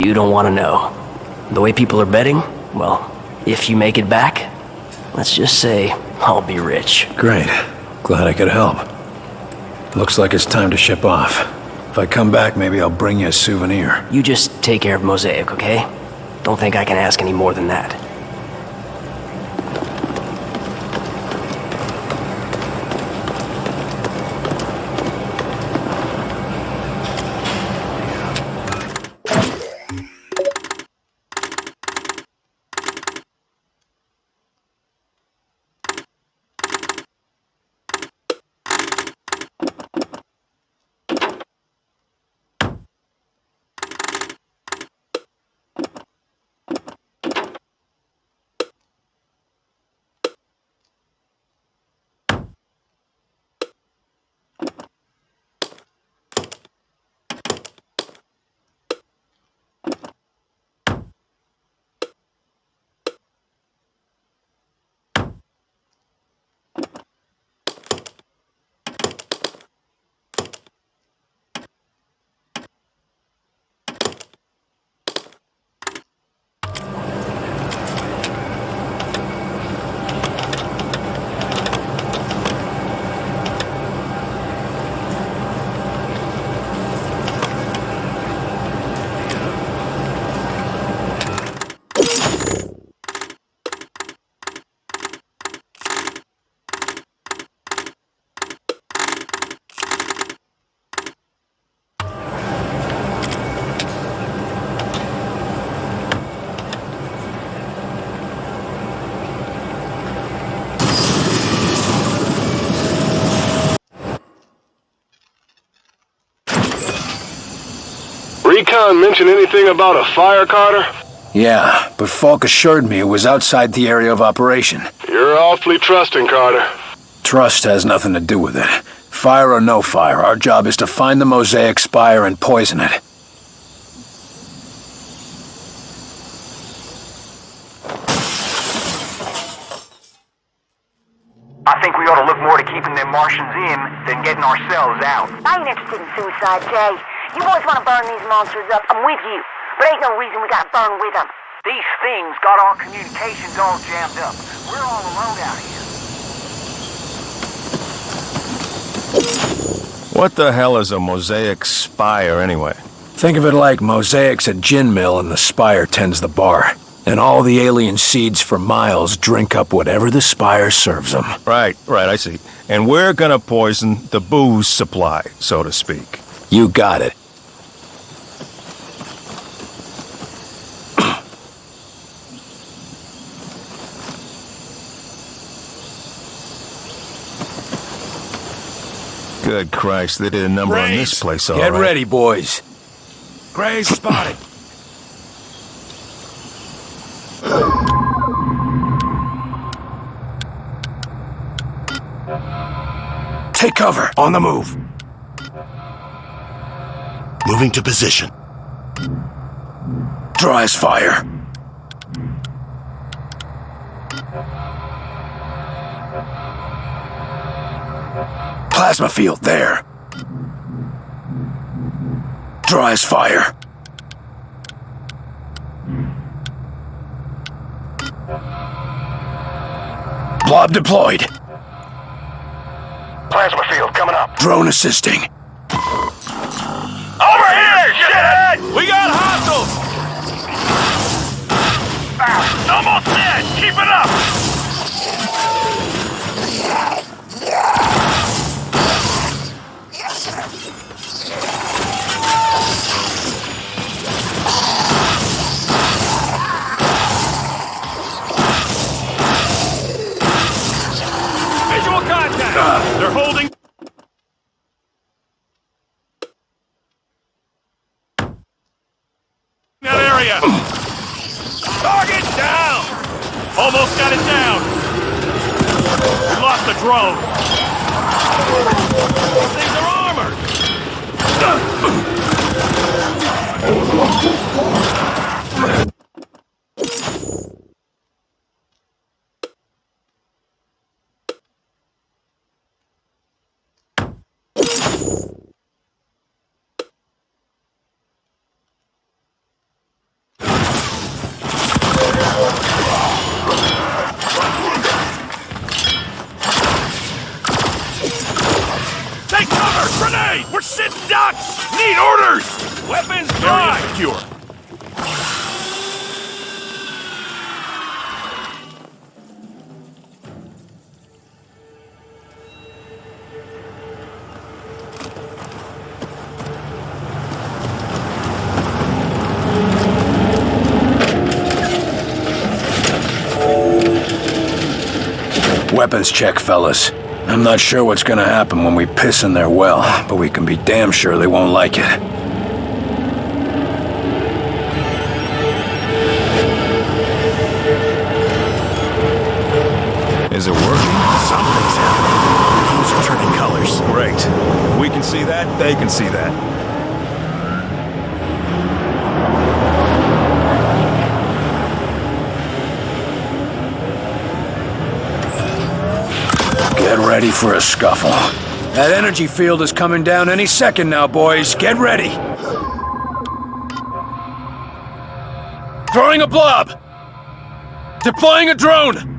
You don't want to know. The way people are betting, well, if you make it back, let's just say I'll be rich. Great. Glad I could help. Looks like it's time to ship off. If I come back, maybe I'll bring you a souvenir. You just take care of Mosaic, okay? Don't think I can ask any more than that. Recon mention anything about a fire, Carter? Yeah, but Falk assured me it was outside the area of operation. You're awfully trusting, Carter. Trust has nothing to do with it. Fire or no fire, our job is to find the Mosaic Spire and poison it. I think we ought to look more to keeping them Martians in than getting ourselves out. I ain't interested in suicide, Jay. You boys want to burn these monsters up, I'm with you. But ain't no reason we gotta burn with them. These things got our communications all jammed up. We're all alone out here. What the hell is a Mosaic Spire, anyway? Think of it like Mosaic's a gin mill and the Spire tends the bar. And all the alien seeds for miles drink up whatever the Spire serves them. Right, I see. And we're gonna poison the booze supply, so to speak. You got it. Good Christ, they did a number on this place, all right. Get ready, boys. Graves spotted. Take cover. On the move. Moving to position. Draw his fire. Plasma field there. Draw his fire. Blob deployed. Plasma field coming up. Drone assisting. Over here, shithead! We got hostiles! Almost dead! Keep it up! Visual contact! They're holding... that area! Target down! Almost got it down! We lost the drone! These things are armored! Sit ducks! Need orders! Weapons dry! Secure. Weapons check, fellas. I'm not sure what's gonna happen when we piss in their well, but we can be damn sure they won't like it. Is it working? Something's happening. Things are turning colors. Great. If we can see that, they can see that. Get ready for a scuffle. That energy field is coming down any second now, boys. Get ready. Throwing a blob! Deploying a drone!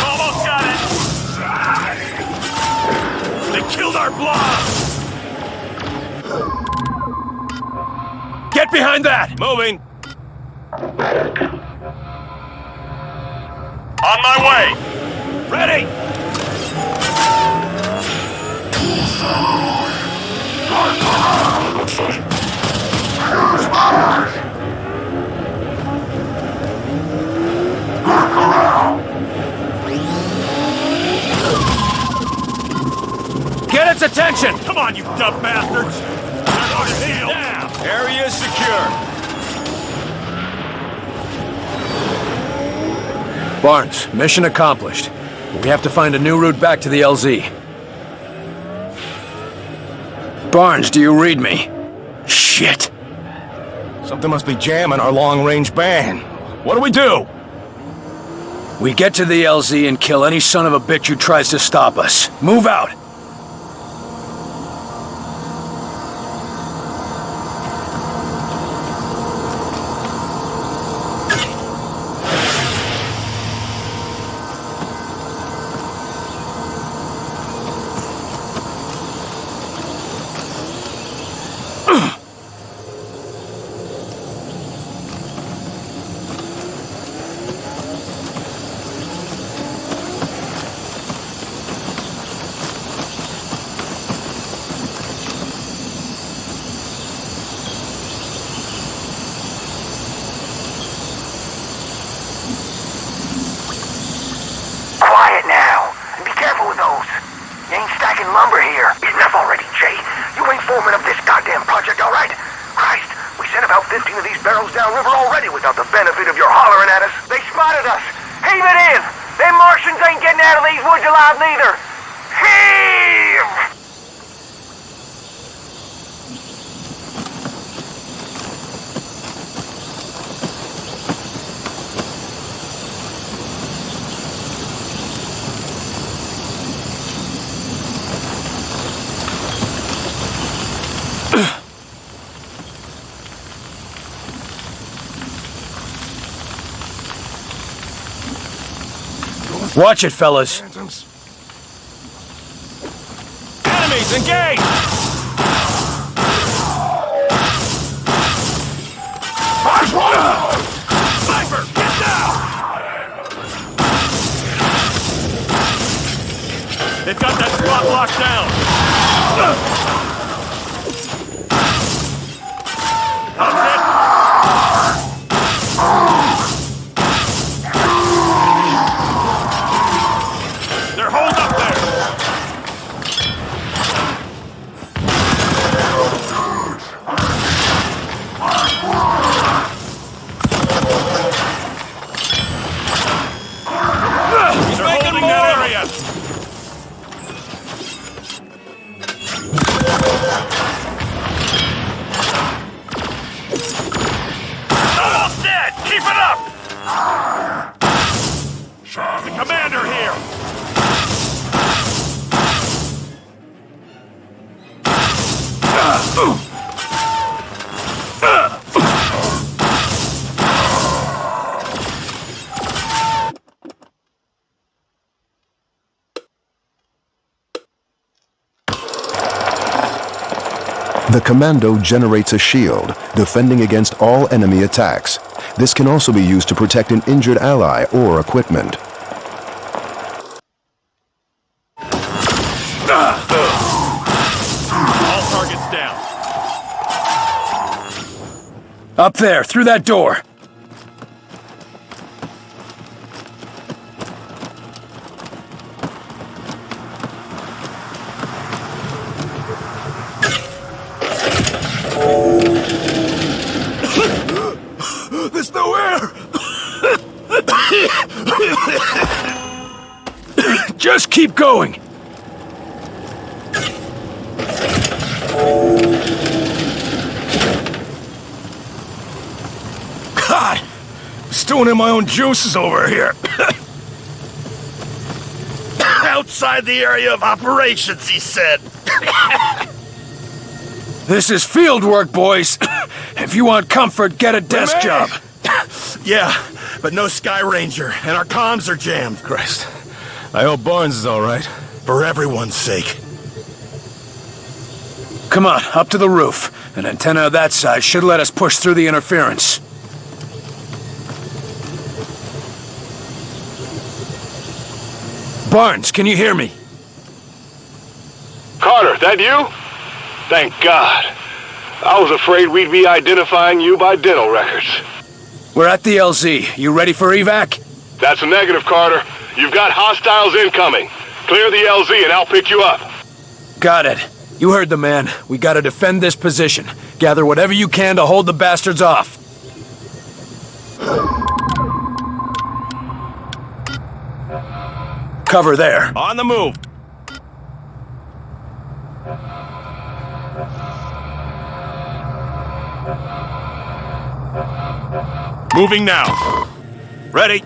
Almost got it! They killed our blob! Get behind that! Moving! On my way! Ready! Get its attention! Come on, you dumb bastards! Down. Area secure. Barnes, mission accomplished. We have to find a new route back to the LZ. Barnes, do you read me? Shit! Something must be jamming our long-range band. What do we do? We get to the LZ and kill any son of a bitch who tries to stop us. Move out! Lumber here. Enough already, Jay. You ain't foreman of this goddamn project, all right? Christ, we sent about 15 of these barrels downriver already without the benefit of your hollering at us. They spotted us. Heave it in. Them Martians ain't getting out of these woods alive neither. Heave! Watch it, fellas. Enemies, engage! Sniper, get down! They've got that spot locked down. That's it. They're holed up there. The commando generates a shield, defending against all enemy attacks. This can also be used to protect an injured ally or equipment. All targets down. Up there, through that door. There's no air! Just keep going. God! Stewing in my own juices over here. Outside the area of operations, he said. This is field work, boys. If you want comfort, get a desk job. Yeah, but no Sky Ranger, and our comms are jammed. Christ. I hope Barnes is all right. For everyone's sake. Come on, up to the roof. An antenna of that size should let us push through the interference. Barnes, can you hear me? Carter, that you? Thank God. I was afraid we'd be identifying you by dental records. We're at the LZ. You ready for evac? That's a negative, Carter. You've got hostiles incoming. Clear the LZ and I'll pick you up. Got it. You heard the man. We gotta defend this position. Gather whatever you can to hold the bastards off. Cover there. On the move. Moving now. Ready.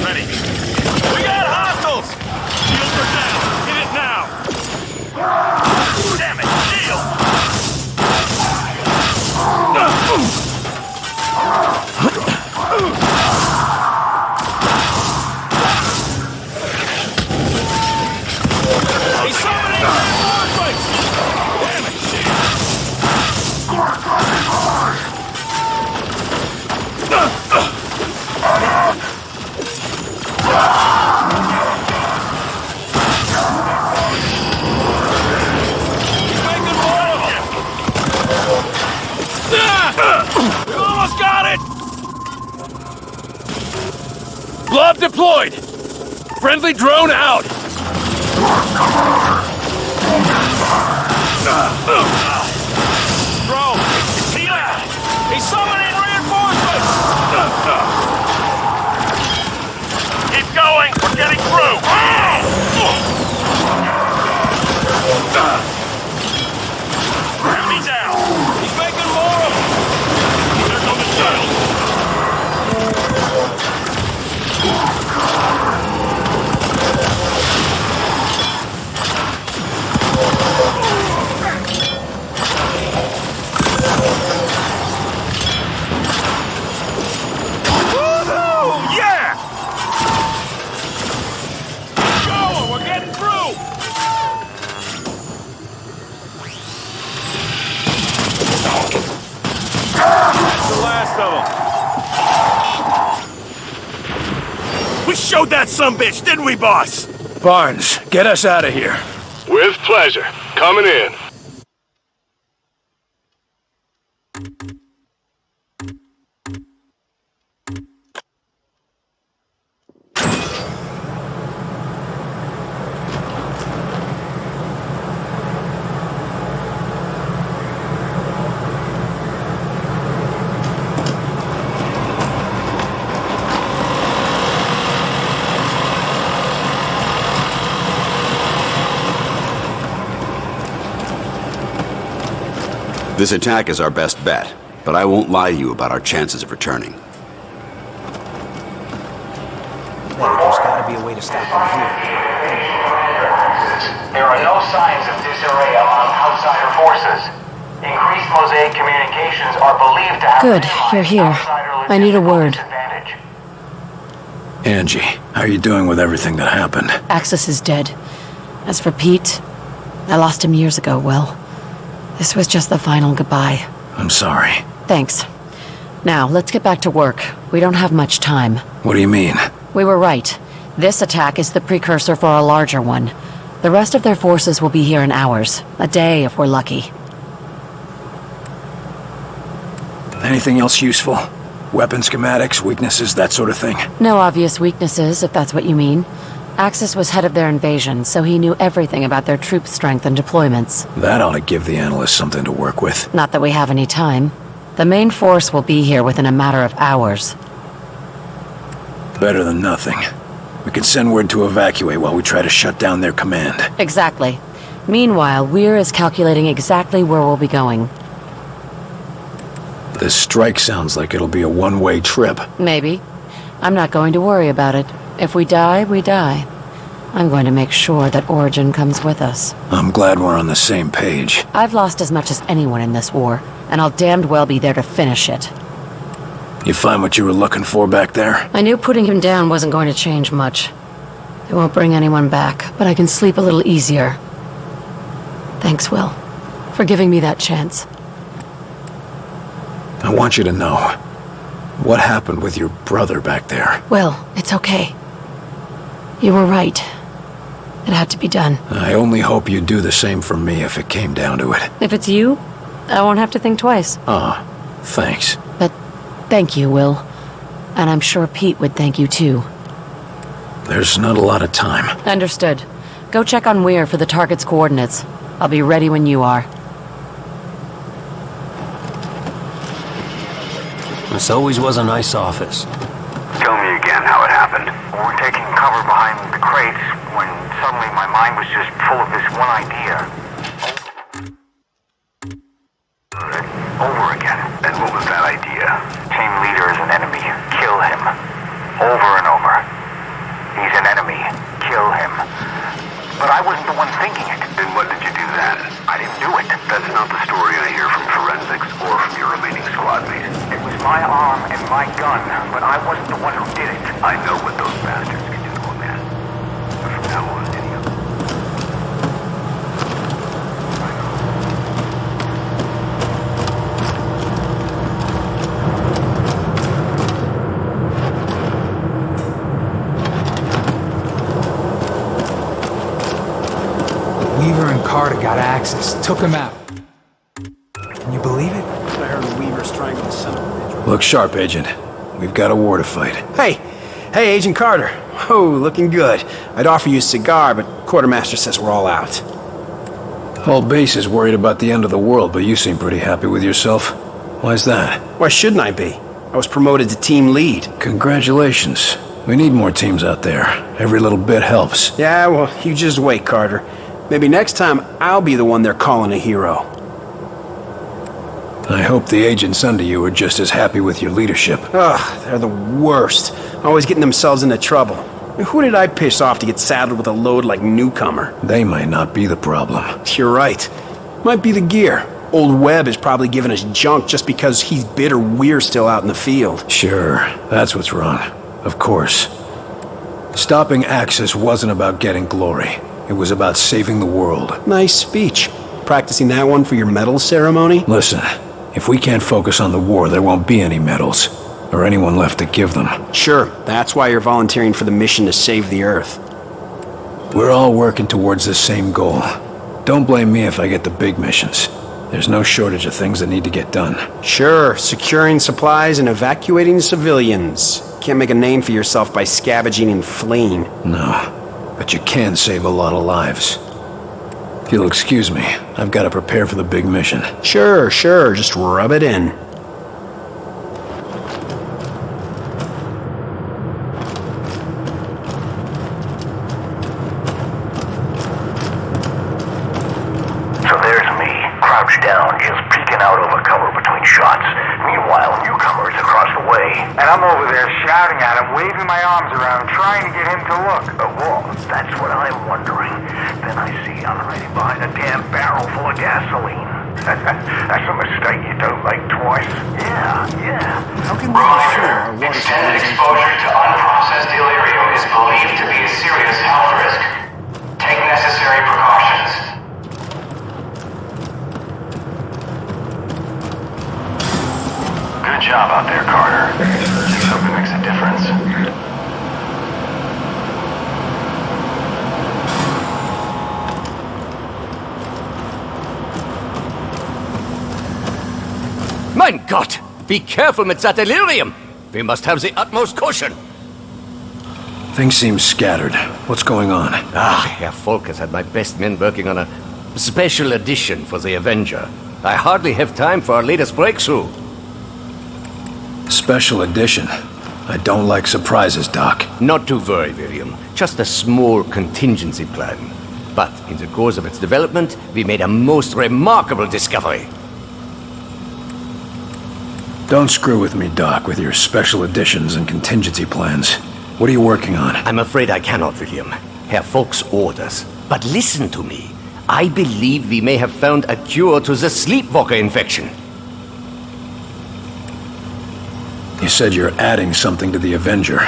Ready. We got hostiles! Shields are down. Hit it now. Damn it, shield! He's summoning reinforcements! Damn it, shield! We almost got it! Blob deployed! Friendly drone out! Drone! He's summoning reinforcements! Keep going! We're getting through! Enemy down! He's making more of them! There go the shields! Woohoo! Yeah! Keep going! We're getting through! That's the last of them. We showed that sumbitch, didn't we, boss? Barnes, get us out of here. With pleasure. Coming in. This attack is our best bet, but I won't lie to you about our chances of returning. There's gotta be a way to stop them here. There are no signs of disarray among outsider forces. Increased Mosaic communications are believed to have... Good, you're here. I need a word. Angie, how are you doing with everything that happened? Axis is dead. As for Pete, I lost him years ago, Will. This was just the final goodbye. I'm sorry. Thanks. Now, let's get back to work. We don't have much time. What do you mean? We were right. This attack is the precursor for a larger one. The rest of their forces will be here in hours. A day, if we're lucky. Anything else useful? Weapon schematics, weaknesses, that sort of thing? No obvious weaknesses, if that's what you mean. Axis was head of their invasion, so he knew everything about their troop strength and deployments. That ought to give the analysts something to work with. Not that we have any time. The main force will be here within a matter of hours. Better than nothing. We can send word to evacuate while we try to shut down their command. Exactly. Meanwhile, Weir is calculating exactly where we'll be going. This strike sounds like it'll be a one-way trip. Maybe. I'm not going to worry about it. If we die, we die. I'm going to make sure that Origin comes with us. I'm glad we're on the same page. I've lost as much as anyone in this war, and I'll damned well be there to finish it. You find what you were looking for back there? I knew putting him down wasn't going to change much. It won't bring anyone back, but I can sleep a little easier. Thanks, Will, for giving me that chance. I want you to know what happened with your brother back there. Will, it's okay. You were right. It had to be done. I only hope you'd do the same for me if it came down to it. If it's you, I won't have to think twice. Thanks. But thank you, Will. And I'm sure Pete would thank you too. There's not a lot of time. Understood. Go check on Weir for the target's coordinates. I'll be ready when you are. This always was a nice office. Tell me again how it happened. We were taking cover behind the crates when suddenly my mind was just full of this one idea. Over again. And what was that idea? Team leader is an enemy. Kill him. Over and over. He's an enemy. Kill him. But I wasn't the one thinking it. Then what did you do then? I didn't do it. That's not the story I hear from forensics or from your remaining squad mates. It was my arm and my gun, but I wasn't the one who did it. I know what those bastards can do to a man. But from now on, any of them. Weaver and Carter got access, took him out. Can you believe it? I heard Weaver strangled the son of a bitch. Look sharp, Agent. We've got a war to fight. Hey, Agent Carter. Oh, looking good. I'd offer you a cigar, but Quartermaster says we're all out. Whole base is worried about the end of the world, but you seem pretty happy with yourself. Why's that? Why shouldn't I be? I was promoted to team lead. Congratulations. We need more teams out there. Every little bit helps. Yeah, well, you just wait, Carter. Maybe next time I'll be the one they're calling a hero. I hope the agents under you are just as happy with your leadership. Ugh, they're the worst. Always getting themselves into trouble. Who did I piss off to get saddled with a load like newcomer? They might not be the problem. You're right. Might be the gear. Old Webb is probably giving us junk just because he's bitter we're still out in the field. Sure, that's what's wrong. Of course. Stopping Axis wasn't about getting glory. It was about saving the world. Nice speech. Practicing that one for your medal ceremony? Listen, if we can't focus on the war, there won't be any medals. Or anyone left to give them. Sure, that's why you're volunteering for the mission to save the Earth. We're all working towards the same goal. Don't blame me if I get the big missions. There's no shortage of things that need to get done. Sure, securing supplies and evacuating civilians. Can't make a name for yourself by scavenging and fleeing. No. But you can save a lot of lives. If you'll excuse me, I've got to prepare for the big mission. Sure, just rub it in. So there's me, crouched down, just peeking out over cover between shots. Meanwhile, newcomers across the way. And I'm over there shouting at him, waving my arms around, trying to get him to look. Well, that's what I'm wondering. Then I see I'm hiding behind a damn barrel full of gasoline. That's a mistake you don't make twice. Yeah. How can we be sure our water Extended exposure to unprocessed delirium is believed to be a serious health risk. Take necessary precautions. job out there, Carter. Just hope it makes a difference. Mein Gott! Be careful with that delirium! We must have the utmost caution! Things seem scattered. What's going on? Herr Volk has had my best men working on a special edition for the Avenger. I hardly have time for our latest breakthrough. Special edition? I don't like surprises, Doc. Not to worry, William. Just a small contingency plan. But in the course of its development, we made a most remarkable discovery. Don't screw with me, Doc, with your special editions and contingency plans. What are you working on? I'm afraid I cannot, William. Herr Volk's orders. But listen to me. I believe we may have found a cure to the sleepwalker infection. You said you're adding something to the Avenger.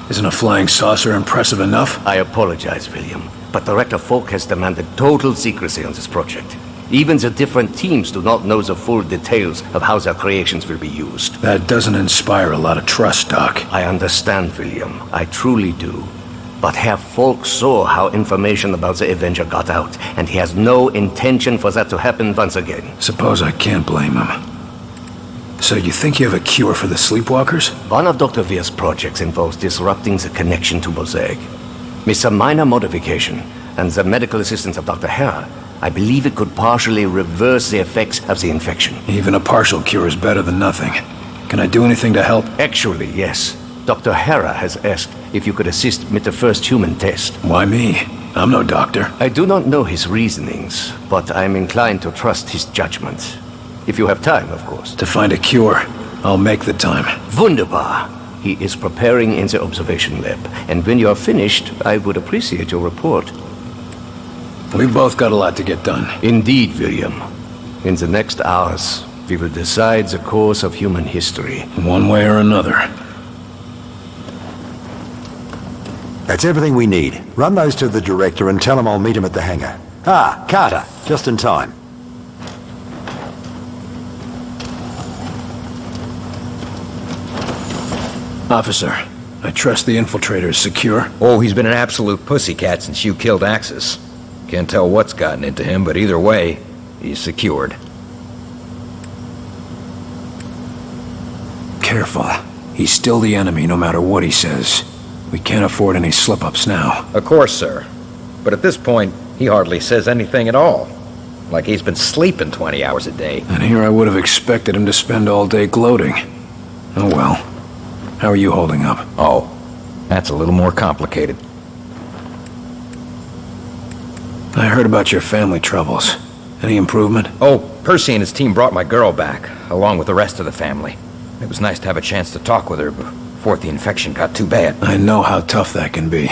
Isn't a flying saucer impressive enough? I apologize, William, but Director Volk has demanded total secrecy on this project. Even the different teams do not know the full details of how their creations will be used. That doesn't inspire a lot of trust, Doc. I understand, William. I truly do. But Herr Volk saw how information about the Avenger got out, and he has no intention for that to happen once again. Suppose I can't blame him. So you think you have a cure for the sleepwalkers? One of Dr. Weir's projects involves disrupting the connection to Mosaic. With some minor modification, and the medical assistance of Dr. Hera, I believe it could partially reverse the effects of the infection. Even a partial cure is better than nothing. Can I do anything to help? Actually, yes. Dr. Hera has asked if you could assist with the first human test. Why me? I'm no doctor. I do not know his reasonings, but I'm inclined to trust his judgment. If you have time, of course. To find a cure, I'll make the time. Wunderbar. He is preparing in the observation lab, and when you are finished, I would appreciate your report. We've both got a lot to get done. Indeed, William. In the next hours, we will decide the course of human history. One way or another. That's everything we need. Run those to the director and tell him I'll meet him at the hangar. Ah, Carter, just in time. Officer, I trust the infiltrator is secure. Oh, he's been an absolute pussycat since you killed Axis. Can't tell what's gotten into him, but either way, he's secured. Careful. He's still the enemy no matter what he says. We can't afford any slip-ups now. Of course, sir. But at this point, he hardly says anything at all. Like he's been sleeping 20 hours a day. And here I would have expected him to spend all day gloating. Oh well. How are you holding up? Oh, that's a little more complicated. I heard about your family troubles. Any improvement? Oh, Percy and his team brought my girl back, along with the rest of the family. It was nice to have a chance to talk with her before the infection got too bad. I know how tough that can be.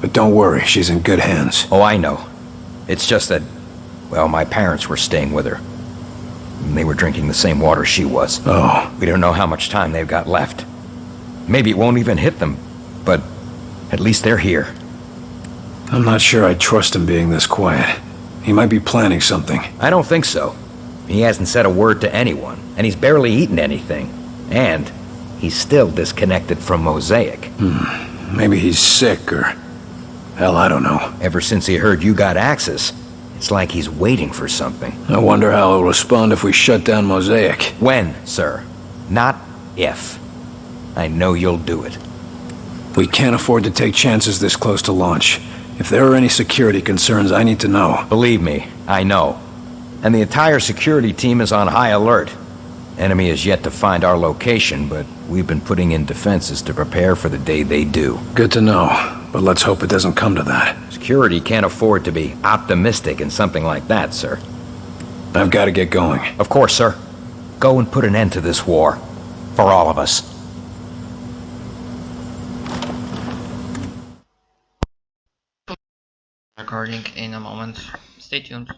But don't worry, she's in good hands. Oh, I know. It's just that, well, my parents were staying with her. They were drinking the same water she was. Oh. We don't know how much time they've got left. Maybe it won't even hit them, but at least they're here. I'm not sure I trust him being this quiet. He might be planning something. I don't think so. He hasn't said a word to anyone, and he's barely eaten anything. And he's still disconnected from Mosaic. Maybe he's sick or... hell, I don't know. Ever since he heard you got Axis, it's like he's waiting for something. I wonder how he'll respond if we shut down Mosaic. When, sir? Not if. I know you'll do it. We can't afford to take chances this close to launch. If there are any security concerns, I need to know. Believe me, I know. And the entire security team is on high alert. Enemy is yet to find our location, but we've been putting in defenses to prepare for the day they do. Good to know, but let's hope it doesn't come to that. Security can't afford to be optimistic in something like that, sir. I've got to get going. Of course, sir. Go and put an end to this war. For all of us. Recording in a moment. Stay tuned.